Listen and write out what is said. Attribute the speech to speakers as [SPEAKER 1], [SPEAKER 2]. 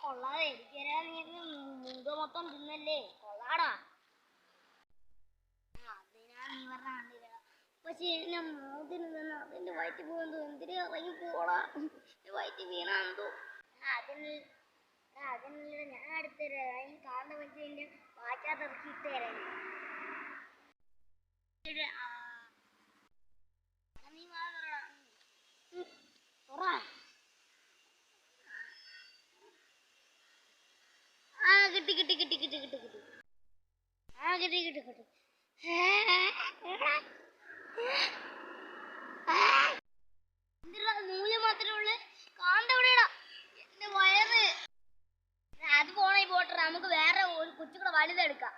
[SPEAKER 1] കൊള്ളാതെ എനിക്കരാ നീ മുങ്ക മൊത്തം തിന്നല്ലേ കൊള്ളാടാ. അതിനാ നീ പറഞ്ഞ കണ്ടില്ല. പക്ഷെ എന്നെ മോതിന് നിന്ന് അതിന്റെ വയറ്റിൽ പോകുന്നത് എന്തിനാ ഇറങ്ങി പോടാ. വയറ്റിൽ വീണാന്തോ അതിനുള്ള ഞാൻ അടുത്തരാ. അതിന് കാണ്ട വെച്ചതിന്റെ വാറ്റാത്തിറക്കി ഇട്ട് തരാൻ. നീ കിട്ടി കിട്ടി കിട്ടി കിട്ടി കിട്ടി കിട്ടി കിട്ടി കിട്ടി കിട്ടി. നൂല് മാത്രമേ ഉള്ളു. കാന്ത എവിടെയാടാ? എന്റെ വയറ്. അത് പോണേ പോട്ടെ, നമുക്ക് വേറെ ഒരു കൊച്ചുകൂടെ വലുതെടുക്കാം.